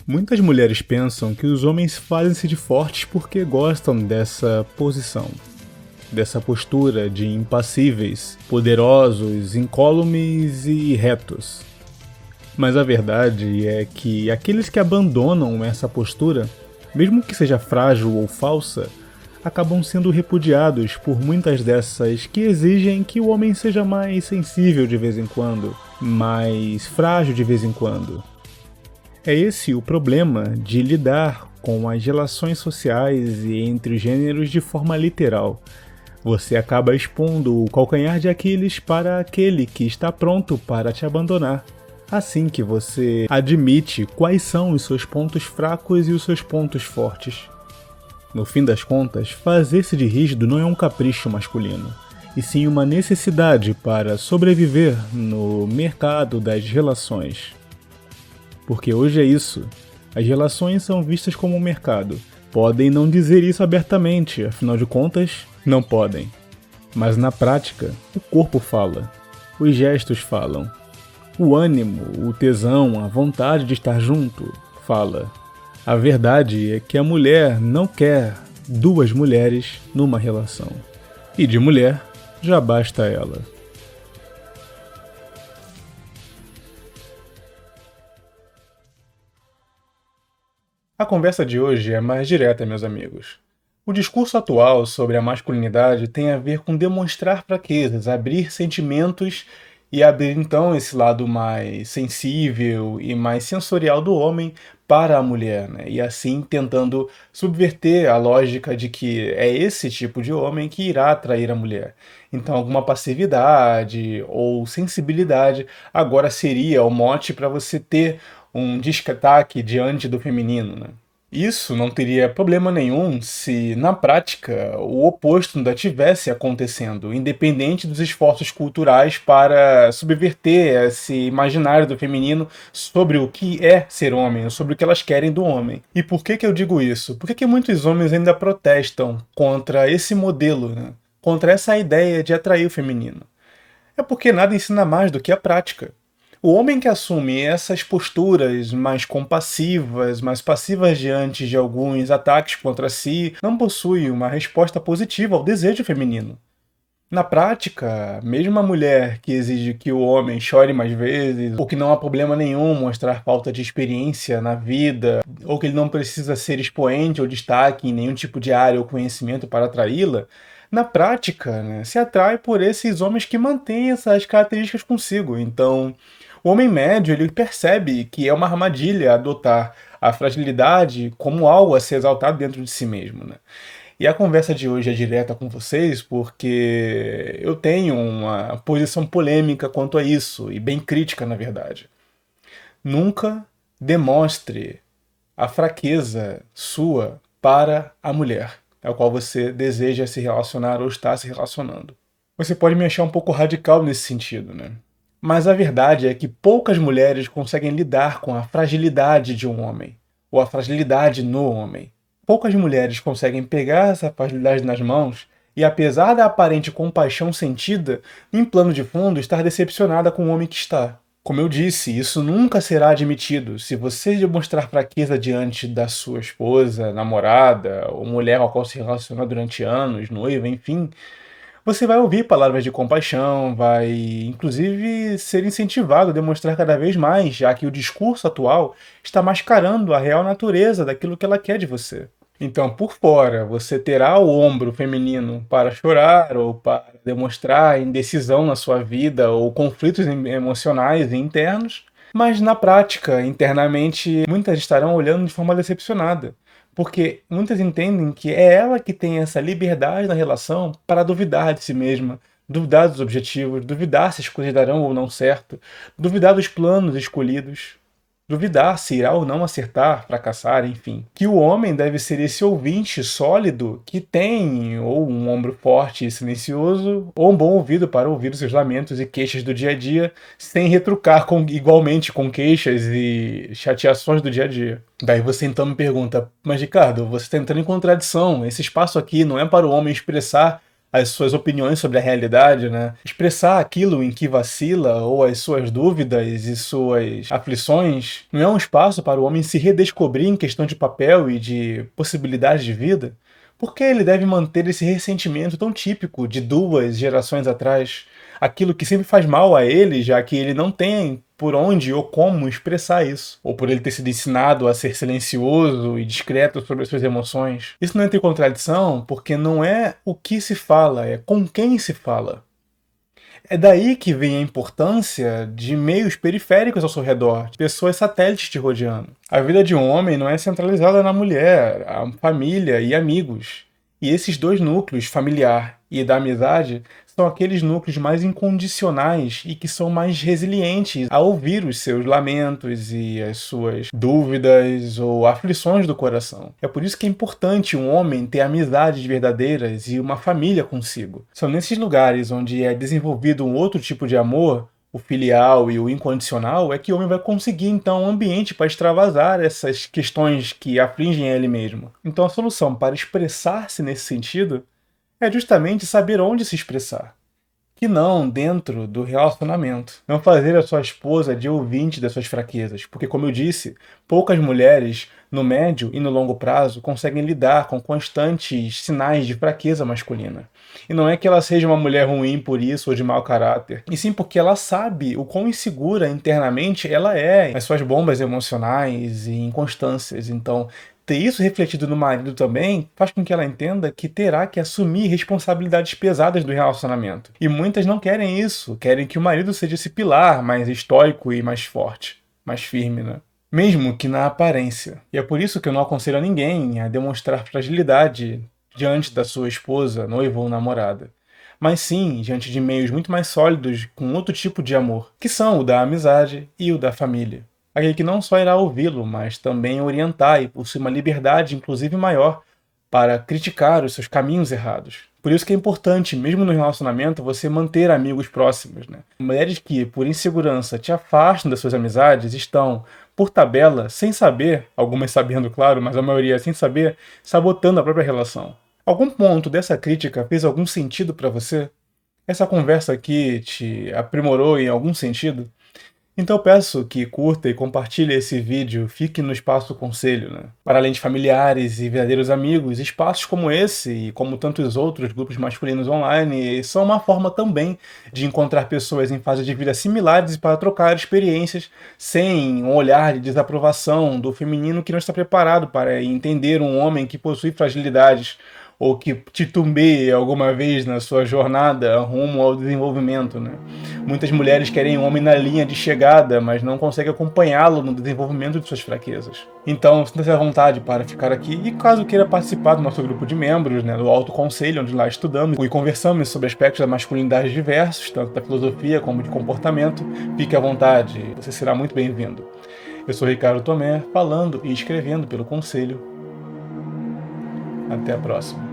Muitas mulheres pensam que os homens fazem-se de fortes porque gostam dessa posição, dessa postura de impassíveis, poderosos, incólumes e retos. Mas a verdade é que aqueles que abandonam essa postura, mesmo que seja frágil ou falsa, acabam sendo repudiados por muitas dessas que exigem que o homem seja mais sensível de vez em quando, mais frágil de vez em quando. É esse o problema de lidar com as relações sociais e entre os gêneros de forma literal. Você acaba expondo o calcanhar de Aquiles para aquele que está pronto para te abandonar. Assim que você admite quais são os seus pontos fracos e os seus pontos fortes. No fim das contas, fazer-se de rígido não é um capricho masculino, e sim uma necessidade para sobreviver no mercado das relações. Porque hoje é isso. As relações são vistas como um mercado. Podem não dizer isso abertamente, afinal de contas, não podem. Mas na prática, o corpo fala. Os gestos falam. O ânimo, o tesão, a vontade de estar junto, fala. A verdade é que a mulher não quer duas mulheres numa relação. E de mulher, já basta ela. A conversa de hoje é mais direta, meus amigos. O discurso atual sobre a masculinidade tem a ver com demonstrar fraquezas, abrir sentimentos e abrir então esse lado mais sensível e mais sensorial do homem para a mulher, né? E assim tentando subverter a lógica de que é esse tipo de homem que irá atrair a mulher. Então alguma passividade ou sensibilidade agora seria o mote para você ter um destaque diante do feminino, né? Isso não teria problema nenhum se, na prática, o oposto ainda estivesse acontecendo, independente dos esforços culturais para subverter esse imaginário do feminino sobre o que é ser homem, sobre o que elas querem do homem. E por que eu digo isso? Por que muitos homens ainda protestam contra esse modelo, né? Contra essa ideia de atrair o feminino? É porque nada ensina mais do que a prática. O homem que assume essas posturas mais compassivas, mais passivas diante de alguns ataques contra si, não possui uma resposta positiva ao desejo feminino. Na prática, mesmo a mulher que exige que o homem chore mais vezes, ou que não há problema nenhum mostrar falta de experiência na vida, ou que ele não precisa ser expoente ou destaque em nenhum tipo de área ou conhecimento para atraí-la, na prática, né, se atrai por esses homens que mantêm essas características consigo. Então, o homem médio ele percebe que é uma armadilha adotar a fragilidade como algo a ser exaltado dentro de si mesmo, né? E a conversa de hoje é direta com vocês porque eu tenho uma posição polêmica quanto a isso, e bem crítica, na verdade. Nunca demonstre a fraqueza sua para a mulher, a qual você deseja se relacionar ou está se relacionando. Você pode me achar um pouco radical nesse sentido, né? Mas a verdade é que poucas mulheres conseguem lidar com a fragilidade de um homem, ou a fragilidade no homem. Poucas mulheres conseguem pegar essa fragilidade nas mãos e, apesar da aparente compaixão sentida, em plano de fundo, estar decepcionada com o homem que está. Como eu disse, isso nunca será admitido. Se você demonstrar fraqueza diante da sua esposa, namorada, ou mulher com a qual se relaciona durante anos, noiva, enfim, você vai ouvir palavras de compaixão, vai inclusive ser incentivado a demonstrar cada vez mais, já que o discurso atual está mascarando a real natureza daquilo que ela quer de você. Então, por fora, você terá o ombro feminino para chorar ou para demonstrar indecisão na sua vida ou conflitos emocionais e internos, mas na prática, internamente, muitas estarão olhando de forma decepcionada. Porque muitas entendem que é ela que tem essa liberdade na relação para duvidar de si mesma, duvidar dos objetivos, duvidar se as coisas darão ou não certo, duvidar dos planos escolhidos, duvidar se irá ou não acertar, fracassar, enfim. Que o homem deve ser esse ouvinte sólido que tem ou um ombro forte e silencioso, ou um bom ouvido para ouvir os seus lamentos e queixas do dia a dia, sem retrucar igualmente com queixas e chateações do dia a dia. Daí você então me pergunta, mas Ricardo, você está entrando em contradição, esse espaço aqui não é para o homem expressar as suas opiniões sobre a realidade, né? Expressar aquilo em que vacila ou as suas dúvidas e suas aflições não é um espaço para o homem se redescobrir em questão de papel e de possibilidades de vida? Por que ele deve manter esse ressentimento tão típico de 2 gerações atrás? Aquilo que sempre faz mal a ele, já que ele não tem por onde ou como expressar isso, ou por ele ter sido ensinado a ser silencioso e discreto sobre as suas emoções. Isso não entra em contradição porque não é o que se fala, é com quem se fala. É daí que vem a importância de meios periféricos ao seu redor, de pessoas satélites te rodeando. A vida de um homem não é centralizada na mulher, a família e amigos. E esses 2 núcleos, familiar e da amizade, são aqueles núcleos mais incondicionais e que são mais resilientes a ouvir os seus lamentos e as suas dúvidas ou aflições do coração. É por isso que é importante um homem ter amizades verdadeiras e uma família consigo. São nesses lugares onde é desenvolvido um outro tipo de amor, o filial e o incondicional, é que o homem vai conseguir então um ambiente para extravasar essas questões que afligem ele mesmo. Então a solução para expressar-se nesse sentido é justamente saber onde se expressar, que não dentro do relacionamento. Não fazer a sua esposa de ouvinte das suas fraquezas, porque, como eu disse, poucas mulheres, no médio e no longo prazo, conseguem lidar com constantes sinais de fraqueza masculina. E não é que ela seja uma mulher ruim por isso ou de mau caráter, e sim porque ela sabe o quão insegura internamente ela é, as suas bombas emocionais e inconstâncias. Então, ter isso refletido no marido também faz com que ela entenda que terá que assumir responsabilidades pesadas do relacionamento. E muitas não querem isso, querem que o marido seja esse pilar mais estoico e mais forte, mais firme, né? Mesmo que na aparência. E é por isso que eu não aconselho a ninguém a demonstrar fragilidade diante da sua esposa, noiva ou namorada. Mas sim diante de meios muito mais sólidos com outro tipo de amor, que são o da amizade e o da família. Aquele que não só irá ouvi-lo, mas também orientar e possui uma liberdade, inclusive maior, para criticar os seus caminhos errados. Por isso que é importante, mesmo no relacionamento, você manter amigos próximos, né? Mulheres que, por insegurança, te afastam das suas amizades, estão, por tabela, sem saber, algumas sabendo, claro, mas a maioria sem saber, sabotando a própria relação. Algum ponto dessa crítica fez algum sentido para você? Essa conversa aqui te aprimorou em algum sentido? Então eu peço que curta e compartilhe esse vídeo, fique no Espaço Conselho, né? Para além de familiares e verdadeiros amigos, espaços como esse e como tantos outros grupos masculinos online são uma forma também de encontrar pessoas em fases de vida similares e para trocar experiências sem um olhar de desaprovação do feminino que não está preparado para entender um homem que possui fragilidades ou que titubeie alguma vez na sua jornada rumo ao desenvolvimento, né? Muitas mulheres querem um homem na linha de chegada, mas não conseguem acompanhá-lo no desenvolvimento de suas fraquezas. Então, sinta-se à vontade para ficar aqui e caso queira participar do nosso grupo de membros, né, do Alto Conselho, onde lá estudamos e conversamos sobre aspectos da masculinidade diversos, tanto da filosofia como de comportamento, fique à vontade, você será muito bem-vindo. Eu sou Ricardo Tomé, falando e escrevendo pelo Conselho. Até a próxima.